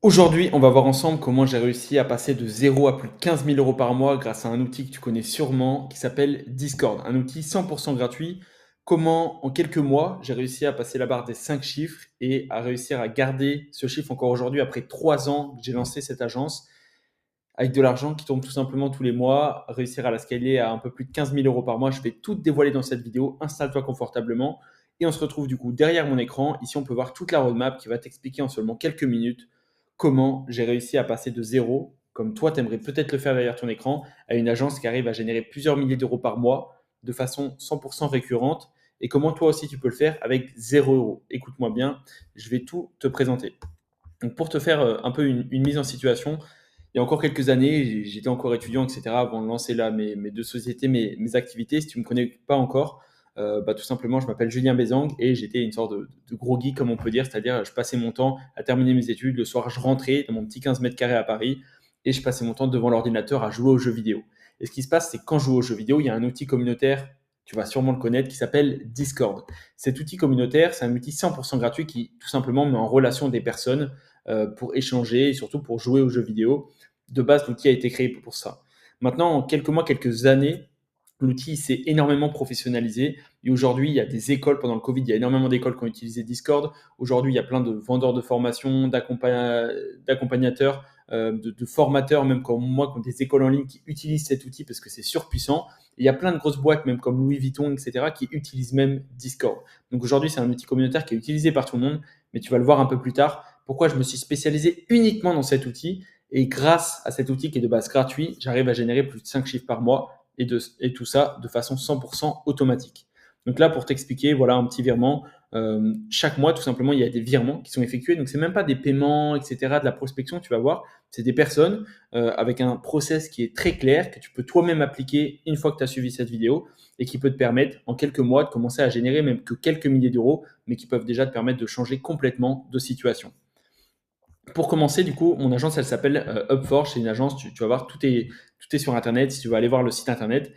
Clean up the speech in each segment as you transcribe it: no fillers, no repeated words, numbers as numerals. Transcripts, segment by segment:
Aujourd'hui, on va voir ensemble comment j'ai réussi à passer de 0 à plus de 15 000 € par mois grâce à un outil que tu connais sûrement qui s'appelle Discord, un outil 100% gratuit. Comment, en quelques mois, j'ai réussi à passer la barre des 5 chiffres et à réussir à garder ce chiffre encore aujourd'hui après 3 ans que j'ai lancé cette agence avec de l'argent qui tombe tout simplement tous les mois, réussir à la scaler à un peu plus de 15 000 € par mois. Je vais tout te dévoiler dans cette vidéo. Installe-toi confortablement et on se retrouve du coup derrière mon écran. Ici, on peut voir toute la roadmap qui va t'expliquer en seulement quelques minutes comment j'ai réussi à passer de zéro, comme toi, tu aimerais peut-être le faire derrière ton écran, à une agence qui arrive à générer plusieurs milliers d'euros par mois de façon 100% récurrente et comment toi aussi tu peux le faire avec 0 €. Écoute-moi bien, je vais tout te présenter. Donc pour te faire un peu une mise en situation, il y a encore quelques années, j'étais encore étudiant, etc., avant de lancer là mes deux sociétés, mes activités. Si tu ne me connais pas encore, tout simplement, je m'appelle Julien Bézang et j'étais une sorte de gros geek, comme on peut dire, c'est-à-dire je passais mon temps à terminer mes études. Le soir, je rentrais dans mon petit 15 mètres carrés à Paris et je passais mon temps devant l'ordinateur à jouer aux jeux vidéo. Et ce qui se passe, c'est que quand je joue aux jeux vidéo, il y a un outil communautaire, tu vas sûrement le connaître, qui s'appelle Discord. Cet outil communautaire, c'est un outil 100% gratuit qui tout simplement met en relation des personnes pour échanger et surtout pour jouer aux jeux vidéo. De base, l'outil a été créé pour ça. Maintenant, en quelques mois, quelques années, l'outil s'est énormément professionnalisé et aujourd'hui, il y a des écoles, pendant le Covid, il y a énormément d'écoles qui ont utilisé Discord. Aujourd'hui, il y a plein de vendeurs de formation, d'accompagnateurs, de formateurs, même comme moi, qui ont des écoles en ligne qui utilisent cet outil parce que c'est surpuissant. Et il y a plein de grosses boîtes, même comme Louis Vuitton, etc., qui utilisent même Discord. Donc aujourd'hui, c'est un outil communautaire qui est utilisé par tout le monde, mais tu vas le voir un peu plus tard. Pourquoi je me suis spécialisé uniquement dans cet outil et grâce à cet outil qui est de base gratuit, j'arrive à générer plus de 5 chiffres par mois et tout ça de façon 100% automatique. Donc là, pour t'expliquer, voilà un petit virement. Chaque mois, tout simplement, il y a des virements qui sont effectués. Donc, c'est même pas des paiements, etc., de la prospection, tu vas voir. C'est des personnes avec un process qui est très clair, que tu peux toi-même appliquer une fois que tu as suivi cette vidéo et qui peut te permettre, en quelques mois, de commencer à générer même que quelques milliers d'euros, mais qui peuvent déjà te permettre de changer complètement de situation. Pour commencer, du coup, mon agence, elle s'appelle Upforge. C'est une agence, tu vas voir, tout est sur Internet. Si tu veux aller voir le site Internet,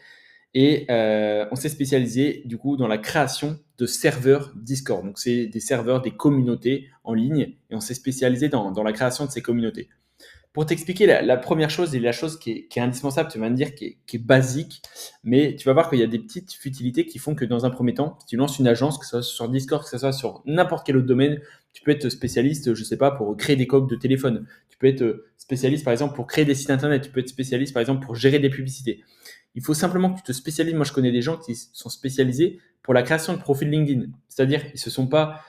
et on s'est spécialisé du coup dans la création de serveurs Discord. Donc c'est des serveurs, des communautés en ligne et on s'est spécialisé dans la création de ces communautés. Pour t'expliquer la première chose et la chose qui est indispensable, tu vas me dire qui est basique, mais tu vas voir qu'il y a des petites futilités qui font que dans un premier temps, si tu lances une agence, que ce soit sur Discord, que ce soit sur n'importe quel autre domaine, tu peux être spécialiste, je sais pas, pour créer des coques de téléphone. Tu peux être spécialiste, par exemple, pour créer des sites internet. Tu peux être spécialiste, par exemple, pour gérer des publicités. Il faut simplement que tu te spécialises. Moi, je connais des gens qui sont spécialisés pour la création de profils LinkedIn. C'est-à-dire, ils ne se sont pas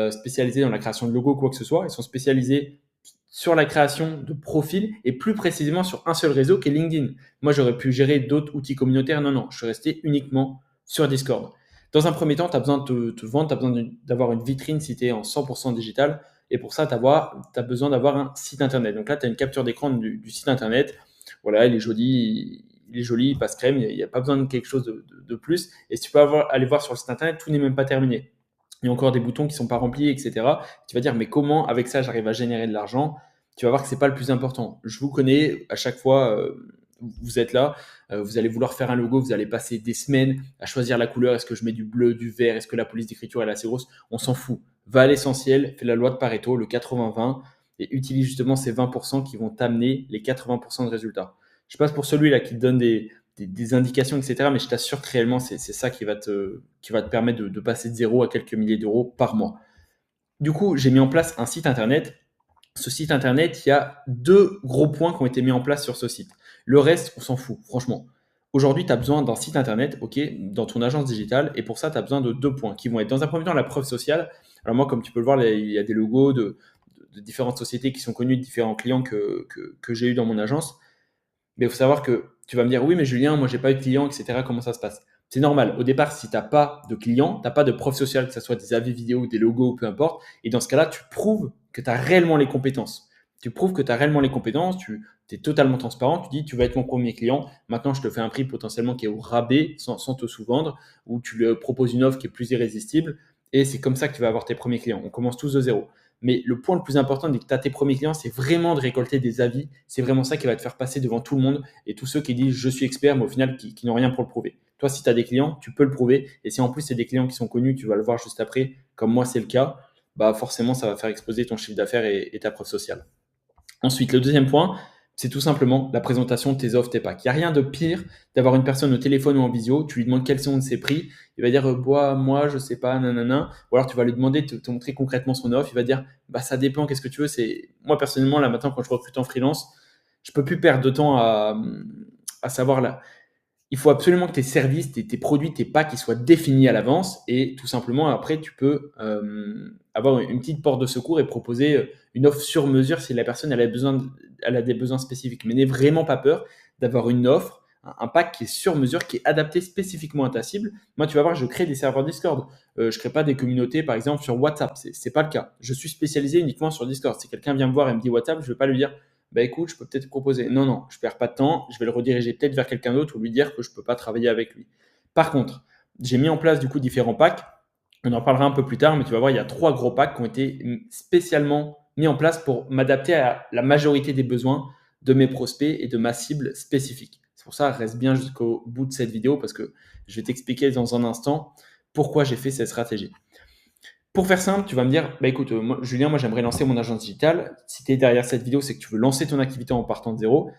spécialisés dans la création de logos ou quoi que ce soit. Ils sont spécialisés sur la création de profils et plus précisément sur un seul réseau qui est LinkedIn. Moi, j'aurais pu gérer d'autres outils communautaires. Non, non, je suis resté uniquement sur Discord. Dans un premier temps, tu as besoin de te vendre, tu as besoin d'avoir une vitrine si tu es en 100% digital. Et pour ça, tu as besoin d'avoir un site internet. Donc là, tu as une capture d'écran du site internet. Voilà, il est joli, il passe crème, il n'y a pas besoin de quelque chose de plus. Et si tu peux aller voir sur le site internet, tout n'est même pas terminé. Il y a encore des boutons qui ne sont pas remplis, etc. Tu vas dire, mais comment avec ça j'arrive à générer de l'argent? Tu vas voir que ce n'est pas le plus important. Je vous connais, à chaque fois, vous êtes là, vous allez vouloir faire un logo, vous allez passer des semaines à choisir la couleur. Est-ce que je mets du bleu, du vert? Est-ce que la police d'écriture est assez grosse? On s'en fout. Va à l'essentiel, fais la loi de Pareto, le 80-20, et utilise justement ces 20% qui vont t'amener les 80% de résultats. Je passe pour celui-là qui te donne des indications, etc. Mais je t'assure que réellement, c'est ça qui va te permettre de passer de 0 à quelques milliers d'euros par mois. Du coup, j'ai mis en place un site internet. Ce site internet, il y a deux gros points qui ont été mis en place sur ce site. Le reste, on s'en fout, franchement. Aujourd'hui, tu as besoin d'un site internet, ok, dans ton agence digitale, et pour ça, tu as besoin de deux points qui vont être dans un premier temps la preuve sociale. Alors moi, comme tu peux le voir, il y a des logos de différentes sociétés qui sont connues, de différents clients que j'ai eu dans mon agence. Mais il faut savoir que tu vas me dire, oui, mais Julien, moi, j'ai pas eu de clients, etc. Comment ça se passe? C'est normal. Au départ, si tu n'as pas de clients, tu n'as pas de preuve sociale, que ce soit des avis vidéo, des logos, peu importe. Et dans ce cas-là, tu prouves que tu as réellement les compétences. Tu prouves que tu as réellement les compétences, tu es totalement transparent, tu dis, tu vas être mon premier client. Maintenant, je te fais un prix potentiellement qui est au rabais, sans te sous-vendre, ou tu lui proposes une offre qui est plus irrésistible. Et c'est comme ça que tu vas avoir tes premiers clients. On commence tous de zéro. Mais le point le plus important dès que tu as tes premiers clients, c'est vraiment de récolter des avis. C'est vraiment ça qui va te faire passer devant tout le monde et tous ceux qui disent je suis expert, mais au final qui n'ont rien pour le prouver. Toi, si tu as des clients, tu peux le prouver. Et si en plus c'est des clients qui sont connus, tu vas le voir juste après, comme moi c'est le cas, bah forcément ça va faire exploser ton chiffre d'affaires et ta preuve sociale. Ensuite, le deuxième point, c'est tout simplement la présentation de tes offres, tes packs. Il n'y a rien de pire d'avoir une personne au téléphone ou en visio, tu lui demandes quels sont ses prix, il va dire moi, je sais pas, nanana. Ou alors tu vas lui demander de te montrer concrètement son offre, il va dire bah ça dépend, qu'est-ce que tu veux. Moi personnellement, là maintenant, quand je recrute en freelance, je peux plus perdre de temps à savoir là. Il faut absolument que tes services, tes produits, tes packs, ils soient définis à l'avance et tout simplement après tu peux avoir une petite porte de secours et proposer une offre sur mesure si la personne elle a des besoins spécifiques. Mais n'aie vraiment pas peur d'avoir une offre, un pack qui est sur mesure, qui est adapté spécifiquement à ta cible. Moi, tu vas voir, je crée des serveurs Discord. Je ne crée pas des communautés, par exemple, sur WhatsApp. C'est pas le cas. Je suis spécialisé uniquement sur Discord. Si quelqu'un vient me voir et me dit WhatsApp, je ne vais pas lui dire bah écoute, je peux peut-être te proposer. Non, non, je perds pas de temps, je vais le rediriger peut-être vers quelqu'un d'autre ou lui dire que je ne peux pas travailler avec lui. Par contre, j'ai mis en place du coup différents packs. On en parlera un peu plus tard, mais tu vas voir, il y a 3 gros packs qui ont été spécialement mis en place pour m'adapter à la majorité des besoins de mes prospects et de ma cible spécifique. C'est pour ça, reste bien jusqu'au bout de cette vidéo parce que je vais t'expliquer dans un instant pourquoi j'ai fait cette stratégie. Pour faire simple, tu vas me dire, bah écoute, Julien, moi j'aimerais lancer mon agence digitale. Si tu es derrière cette vidéo, c'est que tu veux lancer ton activité en partant de zéro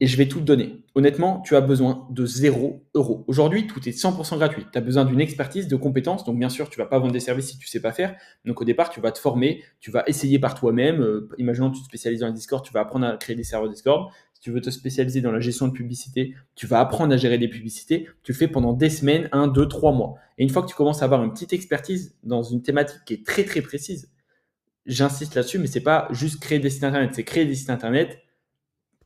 et je vais tout te donner. Honnêtement, tu as besoin de 0 €. Aujourd'hui, tout est 100% gratuit. Tu as besoin d'une expertise, de compétences. Donc, bien sûr, tu ne vas pas vendre des services si tu ne sais pas faire. Donc, au départ, tu vas te former, tu vas essayer par toi-même. Imaginons que tu te spécialises dans le Discord, tu vas apprendre à créer des serveurs Discord. Si tu veux te spécialiser dans la gestion de publicité, tu vas apprendre à gérer des publicités. Tu le fais pendant des semaines, 1, 2, 3 mois. Et une fois que tu commences à avoir une petite expertise dans une thématique qui est très, très précise, j'insiste là-dessus, mais ce n'est pas juste créer des sites internet, c'est créer des sites internet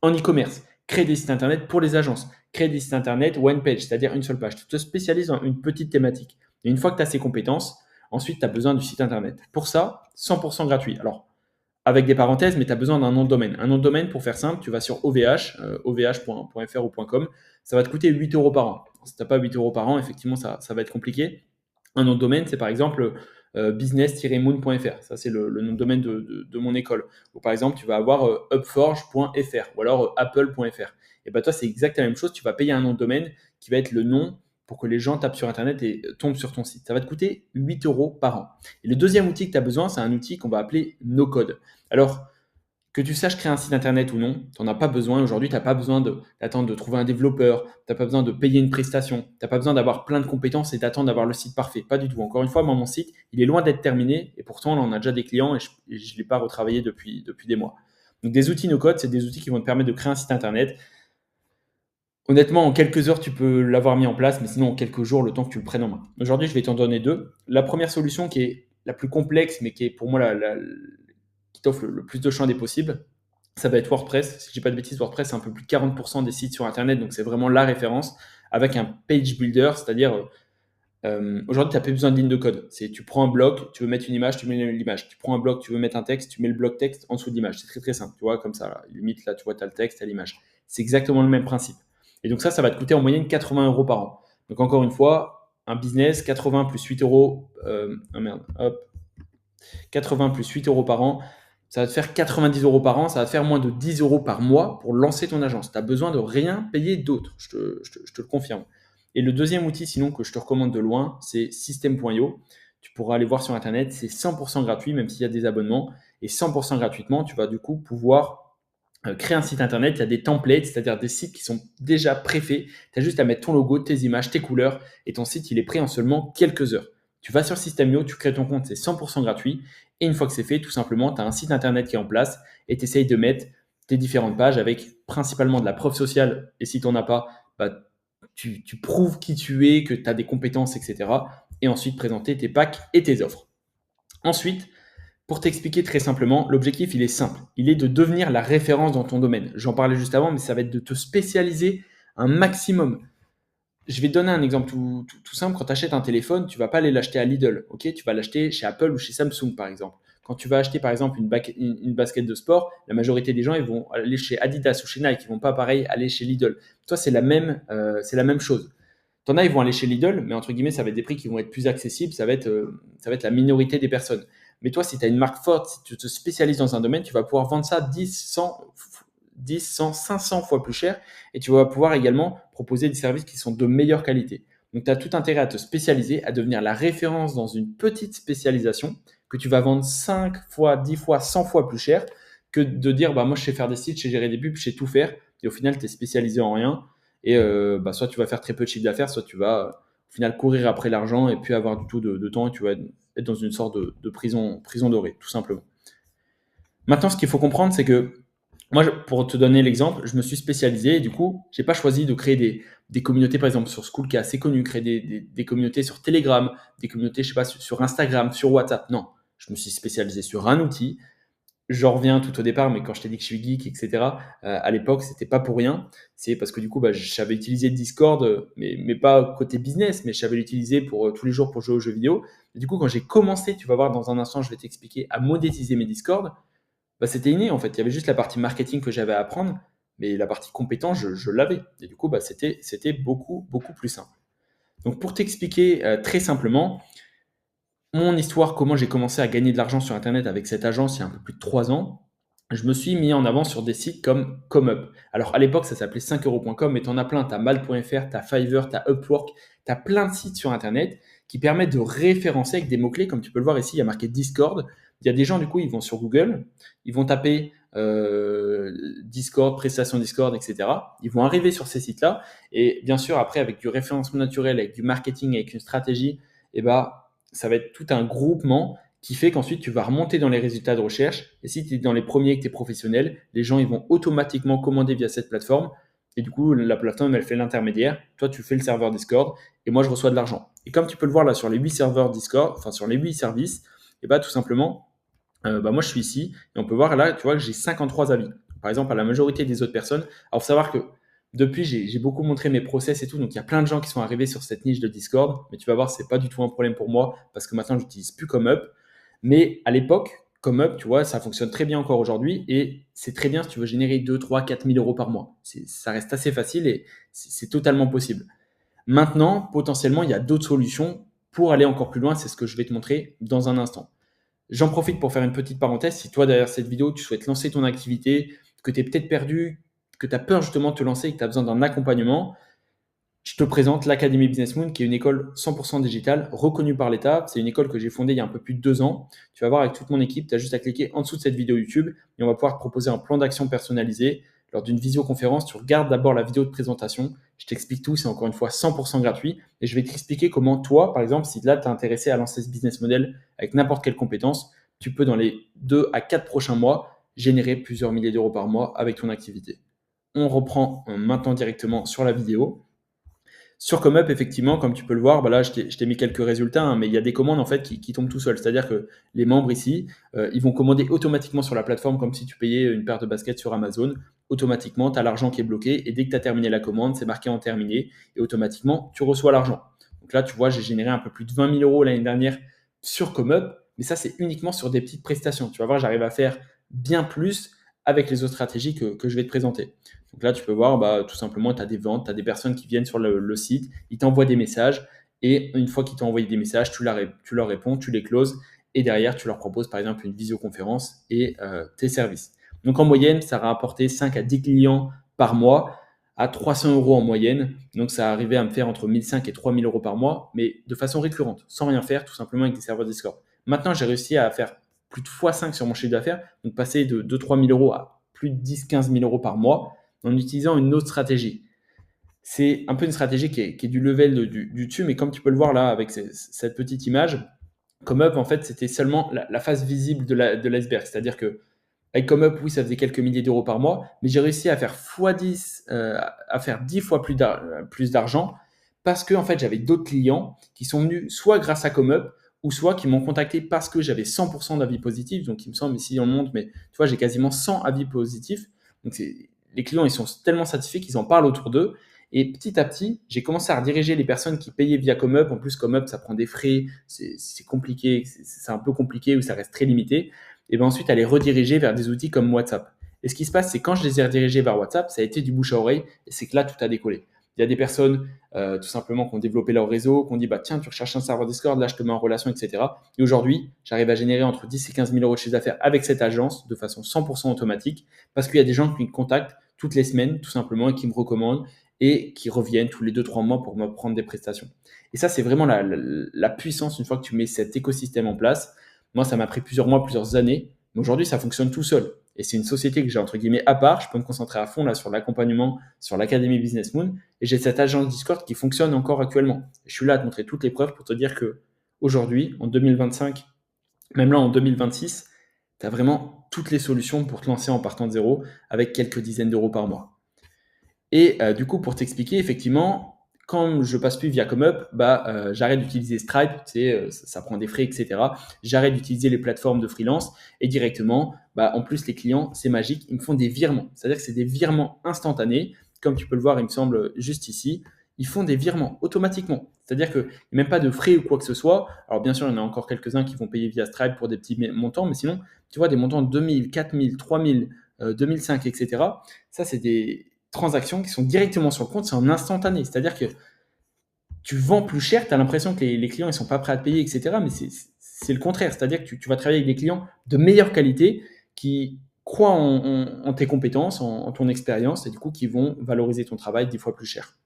en e-commerce, créer des sites internet pour les agences, créer des sites internet one page, c'est-à-dire une seule page. Tu te spécialises dans une petite thématique. Et une fois que tu as ces compétences, ensuite tu as besoin du site internet. Pour ça, 100% gratuit. Alors, avec des parenthèses, mais tu as besoin d'un nom de domaine. Un nom de domaine, pour faire simple, tu vas sur OVH, ovh.fr ou .com, ça va te coûter 8 € par an. Si tu n'as pas 8 € par an, effectivement, ça va être compliqué. Un nom de domaine, c'est par exemple business-moon.fr. Ça, c'est le nom de domaine de mon école. Ou par exemple, tu vas avoir upforge.fr ou alors apple.fr. Et bien toi, c'est exact la même chose. Tu vas payer un nom de domaine qui va être le nom pour que les gens tapent sur Internet et tombent sur ton site. Ça va te coûter 8 € par an. Et le deuxième outil que tu as besoin, c'est un outil qu'on va appeler NoCode. Alors, que tu saches créer un site internet ou non, tu n'en as pas besoin. Aujourd'hui, tu n'as pas besoin d'attendre de trouver un développeur, tu n'as pas besoin de payer une prestation, tu n'as pas besoin d'avoir plein de compétences et d'attendre d'avoir le site parfait. Pas du tout. Encore une fois, moi, mon site, il est loin d'être terminé et pourtant, là, on a déjà des clients et je ne l'ai pas retravaillé depuis des mois. Donc, des outils no-code, c'est des outils qui vont te permettre de créer un site internet. Honnêtement, en quelques heures, tu peux l'avoir mis en place, mais sinon, en quelques jours, le temps que tu le prennes en main. Aujourd'hui, je vais t'en donner 2. La première solution qui est la plus complexe, mais qui est pour moi qui t'offre le plus de champs des possibles, ça va être WordPress. Si je dis pas de bêtises, WordPress, c'est un peu plus de 40% des sites sur Internet, donc c'est vraiment la référence avec un page builder, c'est-à-dire aujourd'hui, tu n'as plus besoin de ligne de code. Tu prends un bloc, tu veux mettre une image, tu mets l'image. Tu prends un bloc, tu veux mettre un texte, tu mets le bloc texte en dessous de l'image. C'est très très simple, tu vois, comme ça. Là. Limite, là, tu vois, tu as le texte, tu as l'image. C'est exactement le même principe. Et donc ça va te coûter en moyenne 80 € par an. Donc encore une fois, un business, 80 plus 8 euros, 80 plus 8 € par an, ça va te faire 90 € par an, ça va te faire moins de 10 € par mois pour lancer ton agence. Tu as besoin de rien payer d'autre, je te le confirme. Et le deuxième outil, sinon, que je te recommande de loin, c'est System.io. Tu pourras aller voir sur Internet, c'est 100% gratuit, même s'il y a des abonnements. Et 100% gratuitement, tu vas du coup pouvoir créer un site Internet. Il y a des templates, c'est-à-dire des sites qui sont déjà préfaits. Tu as juste à mettre ton logo, tes images, tes couleurs, et ton site, il est prêt en seulement quelques heures. Tu vas sur System.io, tu crées ton compte, c'est 100% gratuit. Et une fois que c'est fait, tout simplement, tu as un site Internet qui est en place et tu essayes de mettre tes différentes pages avec principalement de la preuve sociale. Et si tu n'en as pas, bah, tu prouves qui tu es, que tu as des compétences, etc. Et ensuite, présenter tes packs et tes offres. Ensuite, pour t'expliquer très simplement, l'objectif, il est simple. Il est de devenir la référence dans ton domaine. J'en parlais juste avant, mais ça va être de te spécialiser un maximum. Je vais te donner un exemple tout simple. Quand tu achètes un téléphone, tu ne vas pas aller l'acheter à Lidl. Ok, tu vas l'acheter chez Apple ou chez Samsung, par exemple. Quand tu vas acheter, par exemple, une basket de sport, la majorité des gens, ils vont aller chez Adidas ou chez Nike. Ils ne vont pas, pareil, aller chez Lidl. Toi, c'est la même chose. T'en as, ils vont aller chez Lidl, mais entre guillemets, ça va être des prix qui vont être plus accessibles. Ça va être la minorité des personnes. Mais toi, si tu as une marque forte, si tu te spécialises dans un domaine, tu vas pouvoir vendre ça 10, 100, 500 fois plus cher et tu vas pouvoir également proposer des services qui sont de meilleure qualité. Donc, tu as tout intérêt à te spécialiser, à devenir la référence dans une petite spécialisation que tu vas vendre 5 fois, 10 fois, 100 fois plus cher que de dire moi je sais faire des sites, je sais gérer des pubs, je sais tout faire et au final tu es spécialisé en rien et soit tu vas faire très peu de chiffre d'affaires, soit tu vas au final courir après l'argent et puis avoir du tout de temps et tu vas être dans une sorte de prison dorée, tout simplement. Maintenant, ce qu'il faut comprendre, c'est que moi, pour te donner l'exemple, je me suis spécialisé et du coup, j'ai pas choisi de créer des communautés, par exemple, sur School qui est assez connu, créer des communautés sur Telegram, des communautés, je sais pas, sur Instagram, sur WhatsApp. Non, je me suis spécialisé sur un outil. J'en reviens tout au départ, mais quand je t'ai dit que je suis geek, etc., à l'époque, c'était pas pour rien. C'est parce que du coup, je savais utiliser Discord, mais pas côté business, mais je savais l'utiliser pour tous les jours pour jouer aux jeux vidéo. Et du coup, quand j'ai commencé, tu vas voir dans un instant, je vais t'expliquer, à monétiser mes Discord, c'était inné en fait. Il y avait juste la partie marketing que j'avais à apprendre, mais la partie compétence, je l'avais. Et du coup, c'était beaucoup, beaucoup plus simple. Donc, pour t'expliquer très simplement, mon histoire, comment j'ai commencé à gagner de l'argent sur Internet avec cette agence il y a un peu plus de 3 ans, je me suis mis en avant sur des sites comme ComeUp. Alors, à l'époque, ça s'appelait 5euros.com, mais tu en as plein. Tu as Mal.fr, tu as Fiverr, tu as Upwork, tu as plein de sites sur Internet qui permettent de référencer avec des mots-clés. Comme tu peux le voir ici, il y a marqué Discord. Il y a des gens, du coup, ils vont sur Google, ils vont taper Discord, prestations Discord, etc. Ils vont arriver sur ces sites-là. Et bien sûr, après, avec du référencement naturel, avec du marketing, avec une stratégie, eh ben, ça va être tout un groupement qui fait qu'ensuite tu vas remonter dans les résultats de recherche. Et si tu es dans les premiers et que tu es professionnel, les gens ils vont automatiquement commander via cette plateforme. Et du coup, la plateforme, elle fait l'intermédiaire. Toi, tu fais le serveur Discord et moi, je reçois de l'argent. Et comme tu peux le voir là sur les 8 serveurs Discord, enfin sur les 8 services, et tout simplement, moi, je suis ici et on peut voir là, tu vois, que j'ai 53 avis. Par exemple, à la majorité des autres personnes. Alors, il faut savoir que depuis, j'ai beaucoup montré mes process et tout. Donc, il y a plein de gens qui sont arrivés sur cette niche de Discord. Mais tu vas voir, c'est pas du tout un problème pour moi parce que maintenant, j'utilise plus ComeUp. Mais à l'époque, ComeUp, tu vois, ça fonctionne très bien encore aujourd'hui et c'est très bien si tu veux générer 2, 3, 4 000 euros par mois. Ça reste assez facile et c'est totalement possible. Maintenant, potentiellement, il y a d'autres solutions pour aller encore plus loin. C'est ce que je vais te montrer dans un instant. J'en profite pour faire une petite parenthèse. Si toi, derrière cette vidéo, tu souhaites lancer ton activité, que tu es peut-être perdu, que tu as peur justement de te lancer et que tu as besoin d'un accompagnement, je te présente l'Académie Business Moon, qui est une école 100% digitale, reconnue par l'État. C'est une école que j'ai fondée il y a un peu plus de 2 ans. Tu vas voir avec toute mon équipe, tu as juste à cliquer en dessous de cette vidéo YouTube et on va pouvoir te proposer un plan d'action personnalisé. Lors d'une visioconférence, tu regardes d'abord la vidéo de présentation. Je t'explique tout, c'est encore une fois 100% gratuit. Et je vais t'expliquer comment toi, par exemple, si là, tu es intéressé à lancer ce business model avec n'importe quelle compétence, tu peux dans les 2 à 4 prochains mois générer plusieurs milliers d'euros par mois avec ton activité. On reprend maintenant directement sur la vidéo. Sur ComeUp, effectivement, comme tu peux le voir, là, je t'ai mis quelques résultats, hein, mais il y a des commandes en fait qui tombent tout seuls. C'est-à-dire que les membres ici, ils vont commander automatiquement sur la plateforme comme si tu payais une paire de baskets sur Amazon. Automatiquement, tu as l'argent qui est bloqué et dès que tu as terminé la commande, c'est marqué en terminé et automatiquement, tu reçois l'argent. Donc là, tu vois, j'ai généré un peu plus de 20 000 euros l'année dernière sur ComeUp, mais ça, c'est uniquement sur des petites prestations. Tu vas voir, j'arrive à faire bien plus avec les autres stratégies que je vais te présenter. Donc là, tu peux voir, tout simplement, tu as des ventes, tu as des personnes qui viennent sur le site, ils t'envoient des messages et une fois qu'ils t'ont envoyé des messages, tu leur réponds, tu les closes et derrière, tu leur proposes par exemple une visioconférence et tes services. Donc en moyenne, ça va rapporter 5 à 10 clients par mois à 300 euros en moyenne. Donc ça arrivait à me faire entre 1500 et 3000 euros par mois, mais de façon récurrente, sans rien faire, tout simplement avec des serveurs Discord. Maintenant, j'ai réussi à faire plus de x5 sur mon chiffre d'affaires, donc passer de 2-3 000 euros à plus de 10-15 000 euros par mois en utilisant une autre stratégie. C'est un peu une stratégie qui est du level du dessus, mais comme tu peux le voir là avec cette petite image, ComeUp, en fait, c'était seulement la face visible de l'iceberg. C'est-à-dire que avec ComeUp, oui, ça faisait quelques milliers d'euros par mois, mais j'ai réussi à faire x10, à faire 10 fois plus d'argent parce que en fait, j'avais d'autres clients qui sont venus soit grâce à ComeUp ou soit qui m'ont contacté parce que j'avais 100% d'avis positifs. Donc, il me semble, ici on le montre, mais tu vois, j'ai quasiment 100 avis positifs. Donc, les clients, ils sont tellement satisfaits qu'ils en parlent autour d'eux. Et petit à petit, j'ai commencé à rediriger les personnes qui payaient via ComeUp. En plus, ComeUp, ça prend des frais, c'est compliqué, c'est un peu compliqué ou ça reste très limité. Et bien ensuite, à les rediriger vers des outils comme WhatsApp. Et ce qui se passe, c'est quand je les ai redirigés vers WhatsApp, ça a été du bouche à oreille et c'est que là, tout a décollé. Il y a des personnes, tout simplement, qui ont développé leur réseau, qui ont dit, tiens, tu recherches un serveur Discord, là, je te mets en relation, etc. Et aujourd'hui, j'arrive à générer entre 10 et 15 000 euros de chiffre d'affaires avec cette agence de façon 100% automatique parce qu'il y a des gens qui me contactent toutes les semaines, tout simplement, et qui me recommandent et qui reviennent tous les 2-3 mois pour me prendre des prestations. Et ça, c'est vraiment la puissance une fois que tu mets cet écosystème en place. Moi, ça m'a pris plusieurs mois, plusieurs années, mais aujourd'hui, ça fonctionne tout seul. Et c'est une société que j'ai entre guillemets à part. Je peux me concentrer à fond là sur l'accompagnement, sur l'Académie Business Moon. Et j'ai cette agence Discord qui fonctionne encore actuellement. Et je suis là à te montrer toutes les preuves pour te dire que aujourd'hui, en 2025, même là en 2026, tu as vraiment toutes les solutions pour te lancer en partant de zéro avec quelques dizaines d'euros par mois. Et du coup, pour t'expliquer, effectivement, quand je passe plus via ComeUp, j'arrête d'utiliser Stripe, tu sais, ça prend des frais, etc. J'arrête d'utiliser les plateformes de freelance et directement, en plus, les clients, c'est magique, ils me font des virements. C'est-à-dire que c'est des virements instantanés. Comme tu peux le voir, il me semble juste ici, ils font des virements automatiquement. C'est-à-dire qu'il n'y a même pas de frais ou quoi que ce soit. Alors, bien sûr, il y en a encore quelques-uns qui vont payer via Stripe pour des petits montants, mais sinon, tu vois, des montants de 2000, 4000, 3000, 2005, etc. Ça, c'est des transactions qui sont directement sur le compte, c'est en instantané. C'est-à-dire que tu vends plus cher, tu as l'impression que les clients ne sont pas prêts à te payer, etc. Mais c'est le contraire. C'est-à-dire que tu vas travailler avec des clients de meilleure qualité qui croient en tes compétences, en ton expérience, et du coup qui vont valoriser ton travail 10 fois plus cher.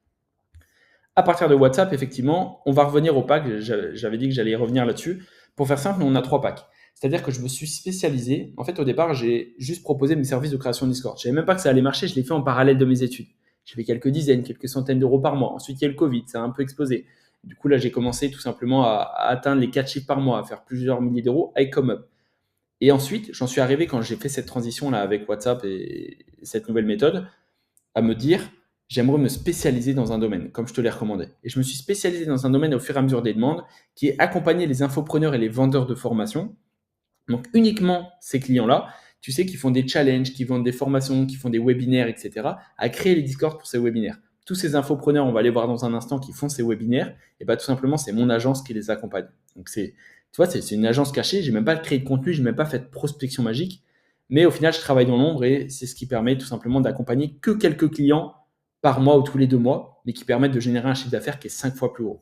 À partir de WhatsApp, effectivement, on va revenir au pack. J'avais dit que j'allais y revenir là-dessus. Pour faire simple, on a 3 packs. C'est-à-dire que je me suis spécialisé. En fait, au départ, j'ai juste proposé mes services de création Discord. Je ne savais même pas que ça allait marcher. Je l'ai fait en parallèle de mes études. J'ai fait quelques dizaines, quelques centaines d'euros par mois. Ensuite, il y a le Covid. Ça a un peu explosé. Du coup, là, j'ai commencé tout simplement à atteindre les 4 chiffres par mois, à faire plusieurs milliers d'euros avec ComeUp. Et ensuite, j'en suis arrivé quand j'ai fait cette transition-là avec WhatsApp et cette nouvelle méthode, à me dire, j'aimerais me spécialiser dans un domaine, comme je te l'ai recommandé. Et je me suis spécialisé dans un domaine au fur et à mesure des demandes, qui est accompagner les infopreneurs et les vendeurs de formation. Donc uniquement ces clients-là, tu sais, qui font des challenges, qui vendent des formations, qui font des webinaires, etc., à créer les Discord pour ces webinaires. Tous ces infopreneurs, on va aller voir dans un instant, qui font ces webinaires, et tout simplement, c'est mon agence qui les accompagne. Donc tu vois, c'est une agence cachée, j'ai même pas créé de contenu, j'ai même pas fait de prospection magique, mais au final, je travaille dans l'ombre et c'est ce qui permet tout simplement d'accompagner que quelques clients par mois ou tous les 2 mois, mais qui permettent de générer un chiffre d'affaires qui est 5 fois plus gros.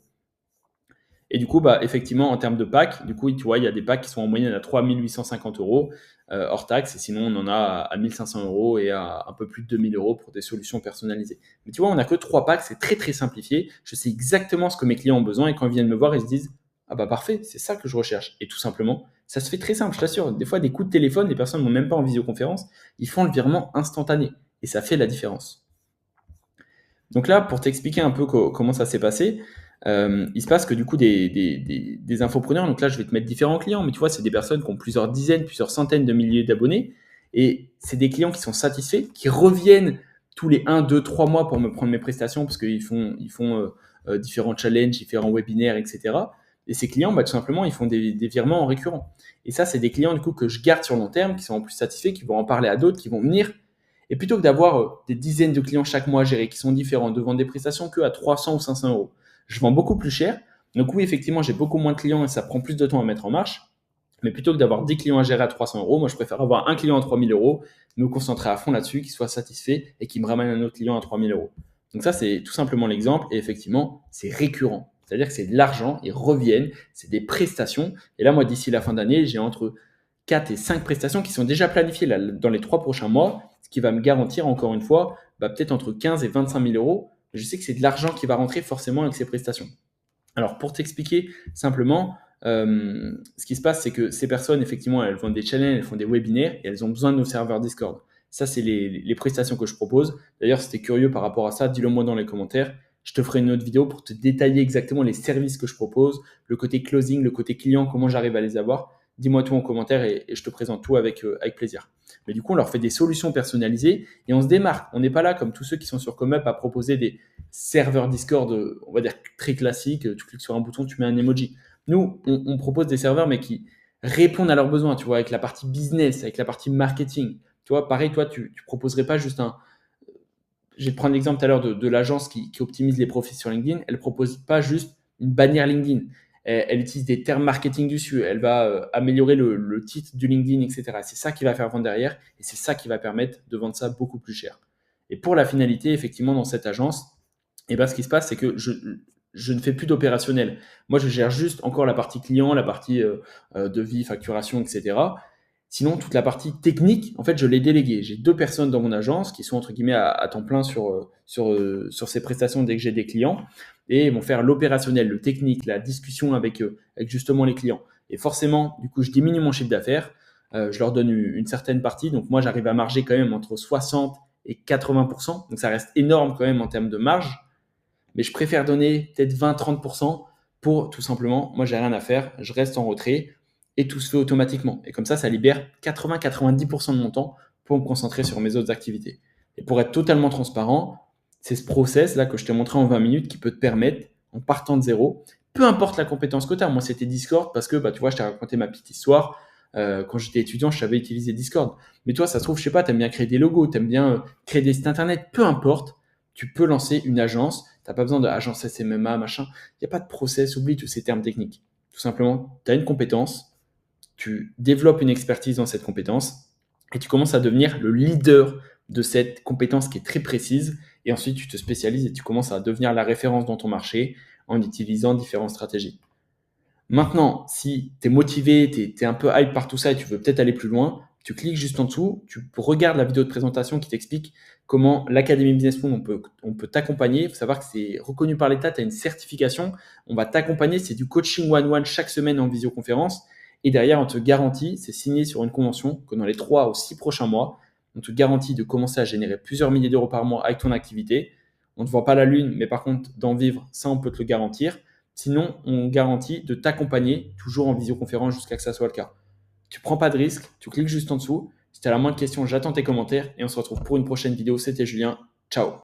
Et du coup, effectivement, en termes de packs, du coup, tu vois, il y a des packs qui sont en moyenne à 3 850 euros hors taxe, et sinon, on en a à 1 500 euros et à un peu plus de 2 000 euros pour des solutions personnalisées. Mais tu vois, on n'a que 3 packs, c'est très très simplifié. Je sais exactement ce que mes clients ont besoin, et quand ils viennent me voir, ils se disent, ah bah parfait, c'est ça que je recherche. Et tout simplement, ça se fait très simple, je t'assure. Des fois, des coups de téléphone, les personnes ne vont même pas en visioconférence, ils font le virement instantané, et ça fait la différence. Donc là, pour t'expliquer un peu comment ça s'est passé, il se passe que du coup, des infopreneurs, donc là, je vais te mettre différents clients, mais tu vois, c'est des personnes qui ont plusieurs dizaines, plusieurs centaines de milliers d'abonnés, et c'est des clients qui sont satisfaits, qui reviennent tous les 1, 2, 3 mois pour me prendre mes prestations, parce qu'ils font différents challenges, différents webinaires, etc. Et ces clients, tout simplement, ils font des virements en récurrent. Et ça, c'est des clients du coup que je garde sur long terme, qui sont en plus satisfaits, qui vont en parler à d'autres, qui vont venir. Et plutôt que d'avoir des dizaines de clients chaque mois à gérer qui sont différents, de vendre des prestations que à 300 ou 500 euros, je vends beaucoup plus cher. Donc oui, effectivement, j'ai beaucoup moins de clients et ça prend plus de temps à mettre en marche. Mais plutôt que d'avoir 10 clients à gérer à 300 euros, moi, je préfère avoir un client à 3000 euros, me concentrer à fond là-dessus, qui soit satisfait et qui me ramène un autre client à 3000 euros. Donc ça, c'est tout simplement l'exemple. Et effectivement, c'est récurrent. C'est-à-dire que c'est de l'argent, ils reviennent, c'est des prestations. Et là, moi, d'ici la fin d'année, j'ai entre 4 et 5 prestations qui sont déjà planifiées là, dans les 3 prochains mois, ce qui va me garantir, encore une fois, peut-être entre 15 et 25 000 euros. Je sais que c'est de l'argent qui va rentrer forcément avec ces prestations. Alors, pour t'expliquer simplement, ce qui se passe, c'est que ces personnes, effectivement, elles font des challenges, elles font des webinaires et elles ont besoin de nos serveurs Discord. Ça, c'est les prestations que je propose. D'ailleurs, si tu es curieux par rapport à ça, dis-le moi dans les commentaires. Je te ferai une autre vidéo pour te détailler exactement les services que je propose, le côté closing, le côté client, comment j'arrive à les avoir. Dis-moi tout en commentaire et je te présente tout avec plaisir. Mais du coup, on leur fait des solutions personnalisées et on se démarque. On n'est pas là comme tous ceux qui sont sur ComeUp à proposer des serveurs Discord, on va dire très classiques. Tu cliques sur un bouton, tu mets un emoji. Nous, on propose des serveurs mais qui répondent à leurs besoins, tu vois, avec la partie business, avec la partie marketing. Tu vois, pareil, toi, tu proposerais pas juste un. Je vais te prendre l'exemple tout à l'heure de l'agence qui optimise les profils sur LinkedIn. Elle ne propose pas juste une bannière LinkedIn. Elle utilise des termes marketing dessus. Elle va améliorer le titre du LinkedIn, etc. C'est ça qui va faire vendre derrière et c'est ça qui va permettre de vendre ça beaucoup plus cher. Et pour la finalité, effectivement, dans cette agence, ce qui se passe, c'est que je ne fais plus d'opérationnel. Moi, je gère juste encore la partie client, la partie devis, facturation, etc. Sinon, toute la partie technique, en fait, je l'ai déléguée. J'ai 2 personnes dans mon agence qui sont entre guillemets à temps plein sur ces prestations dès que j'ai des clients et ils vont faire l'opérationnel, le technique, la discussion avec justement les clients. Et forcément, du coup, je diminue mon chiffre d'affaires. je leur donne une certaine partie. Donc, moi, j'arrive à marger quand même entre 60 et 80%. Donc, ça reste énorme quand même en termes de marge. Mais je préfère donner peut-être 20-30% pour tout simplement, moi, j'ai rien à faire, je reste en retrait et tout se fait automatiquement. Et comme ça libère 80-90% de mon temps pour me concentrer sur mes autres activités. Et pour être totalement transparent, c'est ce process là que je t'ai montré en 20 minutes qui peut te permettre, en partant de zéro, peu importe la compétence que tu as. Moi, c'était Discord parce que, tu vois, je t'ai raconté ma petite histoire. Quand j'étais étudiant, je savais utiliser Discord. Mais toi, ça se trouve, je sais pas, tu aimes bien créer des logos, tu aimes bien créer des sites internet, peu importe, tu peux lancer une agence. Tu n'as pas besoin d'agence SMMA, machin. Il n'y a pas de process, oublie tous ces termes techniques. Tout simplement, tu as une compétence, tu développes une expertise dans cette compétence et tu commences à devenir le leader de cette compétence qui est très précise. Et ensuite, tu te spécialises et tu commences à devenir la référence dans ton marché en utilisant différentes stratégies. Maintenant, si tu es motivé, tu es un peu hype par tout ça et tu veux peut-être aller plus loin, tu cliques juste en dessous, tu regardes la vidéo de présentation qui t'explique comment l'Académie Business School, on peut t'accompagner. Il faut savoir que c'est reconnu par l'État, tu as une certification. On va t'accompagner, c'est du coaching one-one chaque semaine en visioconférence. Et derrière, on te garantit, c'est signé sur une convention, que dans les 3 ou 6 prochains mois, on te garantit de commencer à générer plusieurs milliers d'euros par mois avec ton activité. On ne te vend pas la lune, mais par contre, d'en vivre, ça, on peut te le garantir. Sinon, on garantit de t'accompagner toujours en visioconférence jusqu'à que ça soit le cas. Tu prends pas de risque, tu cliques juste en dessous. Si tu as la moindre question, j'attends tes commentaires et on se retrouve pour une prochaine vidéo. C'était Julien. Ciao.